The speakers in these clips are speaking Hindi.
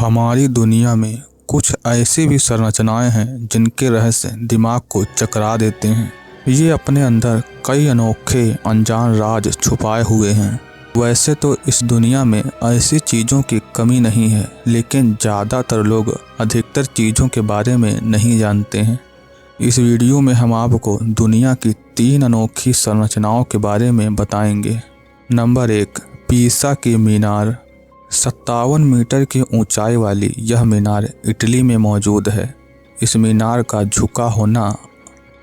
हमारी दुनिया में कुछ ऐसी भी संरचनाएं हैं जिनके रहस्य दिमाग को चकरा देते हैं। ये अपने अंदर कई अनोखे अनजान राज छुपाए हुए हैं। वैसे तो इस दुनिया में ऐसी चीज़ों की कमी नहीं है, लेकिन ज़्यादातर लोग अधिकतर चीज़ों के बारे में नहीं जानते हैं। इस वीडियो में हम आपको दुनिया की 3 अनोखी संरचनाओं के बारे में बताएंगे। नंबर 1, पीसा की मीनार। 57 मीटर की ऊंचाई वाली यह मीनार इटली में मौजूद है। इस मीनार का झुका होना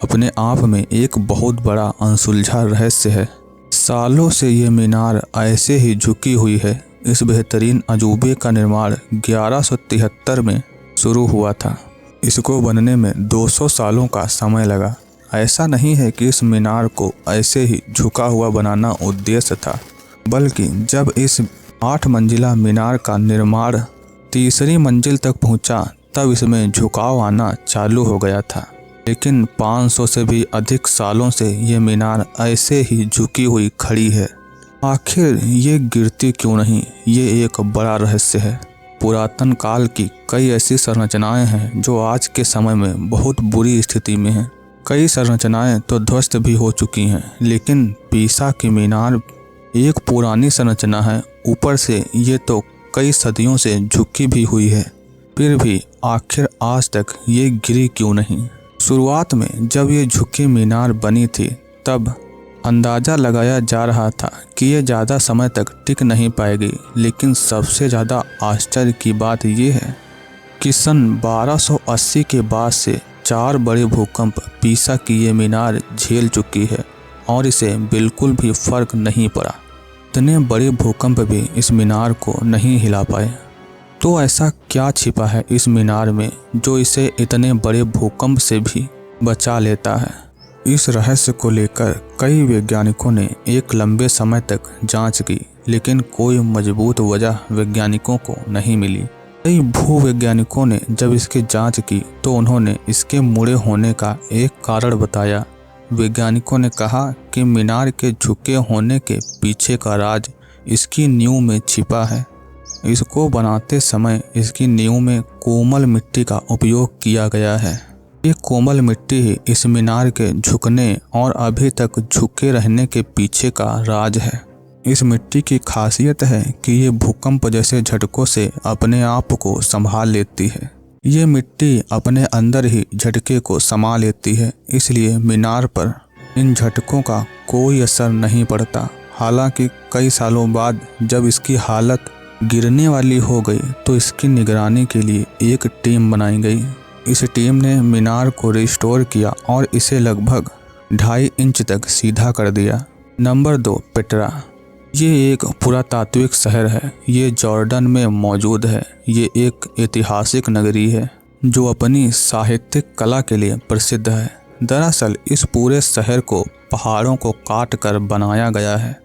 अपने आप में एक बहुत बड़ा अनसुलझा रहस्य है। सालों से ये मीनार ऐसे ही झुकी हुई है। इस बेहतरीन अजूबे का निर्माण 1173 में शुरू हुआ था। इसको बनने में 200 सालों का समय लगा। ऐसा नहीं है कि इस मीनार को ऐसे ही झुका हुआ बनाना उद्देश्य था, बल्कि जब इस 8 मंजिला मीनार का निर्माण तीसरी मंजिल तक पहुंचा, तब इसमें झुकाव आना चालू हो गया था। लेकिन 500 से भी अधिक सालों से ये मीनार ऐसे ही झुकी हुई खड़ी है। आखिर ये गिरती क्यों नहीं, ये एक बड़ा रहस्य है। पुरातन काल की कई ऐसी संरचनाएं हैं जो आज के समय में बहुत बुरी स्थिति में हैं। कई संरचनाएं तो ध्वस्त भी हो चुकी हैं, लेकिन पीसा की मीनार एक पुरानी संरचना है। ऊपर से ये तो कई सदियों से झुकी भी हुई है, फिर भी आखिर आज तक ये गिरी क्यों नहीं। शुरुआत में जब ये झुकी मीनार बनी थी, तब अंदाज़ा लगाया जा रहा था कि ये ज़्यादा समय तक टिक नहीं पाएगी। लेकिन सबसे ज़्यादा आश्चर्य की बात ये है कि सन 1280 के बाद से 4 बड़े भूकंप पीसा की ये मीनार झेल चुकी है और इसे बिल्कुल भी फर्क नहीं पड़ा। इतने बड़े भूकंप भी इस मीनार को नहीं हिला पाए। तो ऐसा क्या छिपा है इस मीनार में जो इसे इतने बड़े भूकंप से भी बचा लेता है। इस रहस्य को लेकर कई वैज्ञानिकों ने एक लंबे समय तक जांच की, लेकिन कोई मजबूत वजह वैज्ञानिकों को नहीं मिली। कई भूवैज्ञानिकों ने जब इसकी जांच की तो उन्होंने इसके मुड़े होने का एक कारण बताया। वैज्ञानिकों ने कहा कि मीनार के झुके होने के पीछे का राज इसकी नींव में छिपा है। इसको बनाते समय इसकी नींव में कोमल मिट्टी का उपयोग किया गया है। ये कोमल मिट्टी ही इस मीनार के झुकने और अभी तक झुके रहने के पीछे का राज है। इस मिट्टी की खासियत है कि ये भूकंप जैसे झटकों से अपने आप को संभाल लेती है। ये मिट्टी अपने अंदर ही झटके को समा लेती है, इसलिए मीनार पर इन झटकों का कोई असर नहीं पड़ता। हालांकि कई सालों बाद जब इसकी हालत गिरने वाली हो गई तो इसकी निगरानी के लिए एक टीम बनाई गई। इस टीम ने मीनार को रिस्टोर किया और इसे लगभग 2.5 इंच तक सीधा कर दिया। Number 2, Petra. ये एक पुरातात्विक शहर है। ये जॉर्डन में मौजूद है। ये एक ऐतिहासिक नगरी है जो अपनी साहित्यिक कला के लिए प्रसिद्ध है। दरअसल इस पूरे शहर को पहाड़ों को काट कर बनाया गया है।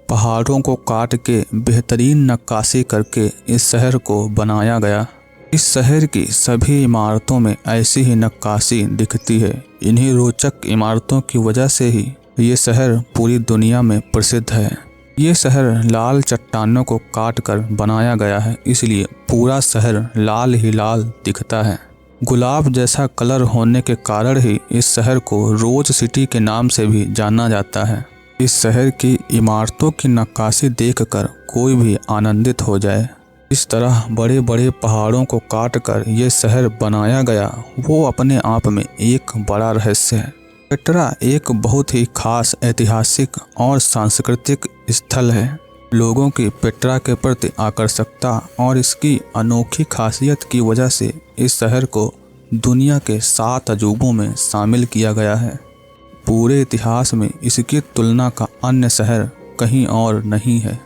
पहाड़ों को काट के बेहतरीन नक्काशी करके इस शहर को बनाया गया। इस शहर की सभी इमारतों में ऐसी ही नक्काशी दिखती है। इन्हीं रोचक इमारतों की वजह से ही ये शहर पूरी दुनिया में प्रसिद्ध है। ये शहर लाल चट्टानों को काट कर बनाया गया है, इसलिए पूरा शहर लाल ही लाल दिखता है। गुलाब जैसा कलर होने के कारण ही इस शहर को रोज सिटी के नाम से भी जाना जाता है। इस शहर की इमारतों की नक्काशी देखकर कोई भी आनंदित हो जाए। इस तरह बड़े बड़े पहाड़ों को काटकर ये शहर बनाया गया, वो अपने आप में एक बड़ा रहस्य है। पेट्रा एक बहुत ही खास ऐतिहासिक और सांस्कृतिक स्थल है। लोगों की पेट्रा के प्रति आकर्षकता और इसकी अनोखी खासियत की वजह से इस शहर को दुनिया के 7 अजूबों में शामिल किया गया है। पूरे इतिहास में इसकी तुलना का अन्य शहर कहीं और नहीं है।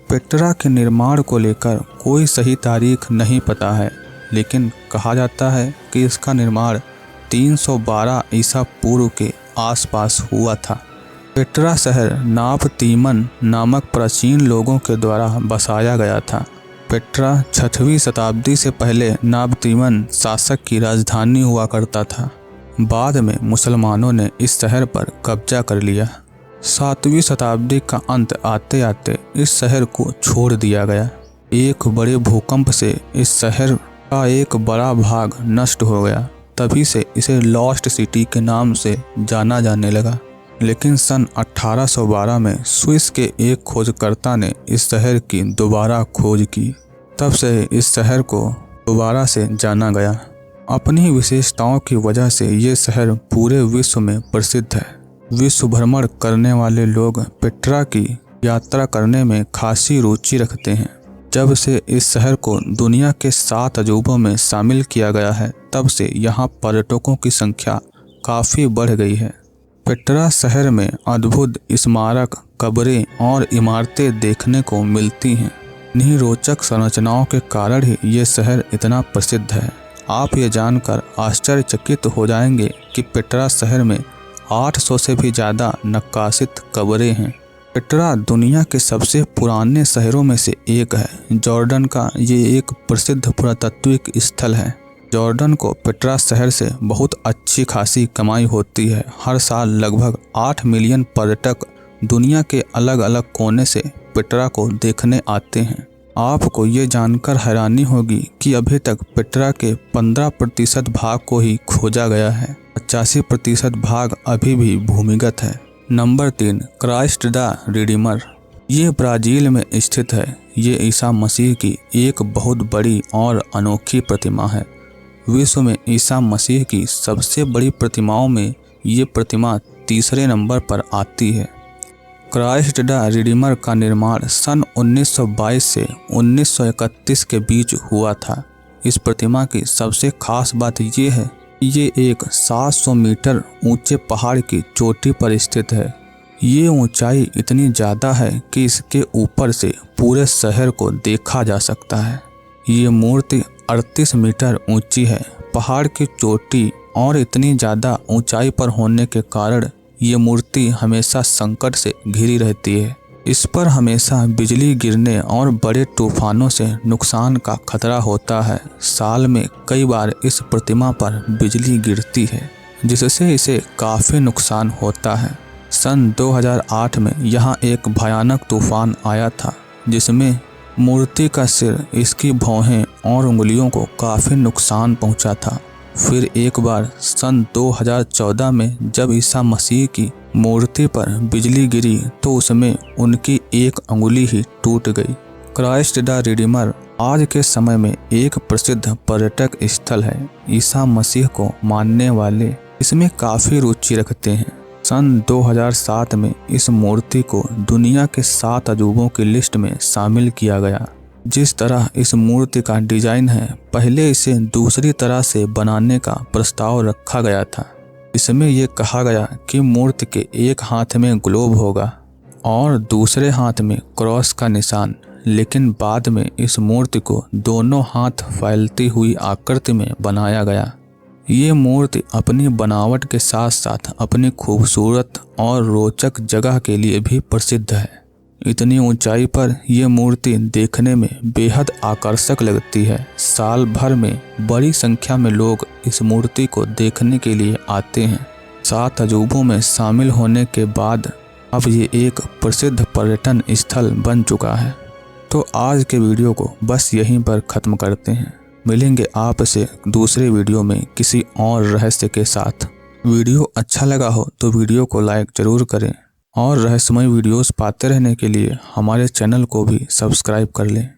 पेट्रा के निर्माण को लेकर कोई सही तारीख नहीं पता है, लेकिन कहा जाता है कि इसका निर्माण 312 ईसा पूर्व के आसपास हुआ था। पेट्रा शहर नापतीमन नामक प्राचीन लोगों के द्वारा बसाया गया था। पेट्रा 6वीं शताब्दी से पहले नापतीमन शासक की राजधानी हुआ करता था। बाद में मुसलमानों ने इस शहर पर कब्जा कर लिया। 7वीं शताब्दी का अंत आते आते इस शहर को छोड़ दिया गया। एक बड़े भूकंप से इस शहर का एक बड़ा भाग नष्ट हो गया। तभी से इसे लॉस्ट सिटी के नाम से जाना जाने लगा। लेकिन सन 1812 में स्विस के एक खोजकर्ता ने इस शहर की दोबारा खोज की। तब से इस शहर को दोबारा से जाना गया। अपनी विशेषताओं की वजह से ये शहर पूरे विश्व में प्रसिद्ध है। विश्व भ्रमण करने वाले लोग पेट्रा की यात्रा करने में खासी रुचि रखते हैं। जब से इस शहर को दुनिया के 7 अजूबों में शामिल किया गया है, तब से यहाँ पर्यटकों की संख्या काफ़ी बढ़ गई है। पेट्रा शहर में अद्भुत स्मारक, कब्रें और इमारतें देखने को मिलती हैं। इन्हीं रोचक संरचनाओं के कारण ही ये शहर इतना प्रसिद्ध है। आप ये जानकर आश्चर्यचकित हो जाएंगे कि पेट्रा शहर में 800 से भी ज़्यादा नक्काशित कब्रें हैं। पेट्रा दुनिया के सबसे पुराने शहरों में से एक है। जॉर्डन का ये एक प्रसिद्ध पुरातात्विक स्थल है। जॉर्डन को पेट्रा शहर से बहुत अच्छी खासी कमाई होती है। हर साल लगभग 8 मिलियन पर्यटक दुनिया के अलग अलग कोने से पेट्रा को देखने आते हैं। आपको ये जानकर हैरानी होगी कि अभी तक पेट्रा के 15% भाग को ही खोजा गया है। 85% भाग अभी भी भूमिगत है। Number 3, Christ the Redeemer. ये ब्राज़ील में स्थित है। ये ईसा मसीह की एक बहुत बड़ी और अनोखी प्रतिमा है। विश्व में ईसा मसीह की सबसे बड़ी प्रतिमाओं में ये प्रतिमा तीसरे नंबर पर आती है। क्राइस्ट द रिडीमर का निर्माण सन 1922 से 1931 के बीच हुआ था। इस प्रतिमा की सबसे खास बात ये है, ये एक 700 मीटर ऊंचे पहाड़ की चोटी पर स्थित है। ये ऊंचाई इतनी ज़्यादा है कि इसके ऊपर से पूरे शहर को देखा जा सकता है। ये मूर्ति 38 मीटर ऊंची है। पहाड़ की चोटी और इतनी ज़्यादा ऊंचाई पर होने के कारण ये मूर्ति हमेशा संकट से घिरी रहती है। इस पर हमेशा बिजली गिरने और बड़े तूफानों से नुकसान का खतरा होता है। साल में कई बार इस प्रतिमा पर बिजली गिरती है, जिससे इसे काफ़ी नुकसान होता है। सन 2008 में यहाँ एक भयानक तूफान आया था, जिसमें मूर्ति का सिर, इसकी भौहें और उंगलियों को काफ़ी नुकसान पहुँचा था। फिर एक बार सन 2014 में जब ईसा मसीह की मूर्ति पर बिजली गिरी तो उसमें उनकी एक अंगुली ही टूट गई। क्राइस्ट द रिडीमर आज के समय में एक प्रसिद्ध पर्यटक स्थल है। ईसा मसीह को मानने वाले इसमें काफ़ी रुचि रखते हैं। सन 2007 में इस मूर्ति को दुनिया के 7 अजूबों की लिस्ट में शामिल किया गया। जिस तरह इस मूर्ति का डिजाइन है, पहले इसे दूसरी तरह से बनाने का प्रस्ताव रखा गया था। इसमें यह कहा गया कि मूर्ति के एक हाथ में ग्लोब होगा और दूसरे हाथ में क्रॉस का निशान, लेकिन बाद में इस मूर्ति को दोनों हाथ फैलती हुई आकृति में बनाया गया। ये मूर्ति अपनी बनावट के साथ साथ अपनी खूबसूरत और रोचक जगह के लिए भी प्रसिद्ध है। इतनी ऊंचाई पर यह मूर्ति देखने में बेहद आकर्षक लगती है। साल भर में बड़ी संख्या में लोग इस मूर्ति को देखने के लिए आते हैं। 7 अजूबों में शामिल होने के बाद अब ये एक प्रसिद्ध पर्यटन स्थल बन चुका है। तो आज के वीडियो को बस यहीं पर ख़त्म करते हैं। मिलेंगे आपसे दूसरे वीडियो में किसी और रहस्य के साथ। वीडियो अच्छा लगा हो तो वीडियो को लाइक ज़रूर करें और रहस्यमय वीडियोस पाते रहने के लिए हमारे चैनल को भी सब्सक्राइब कर लें।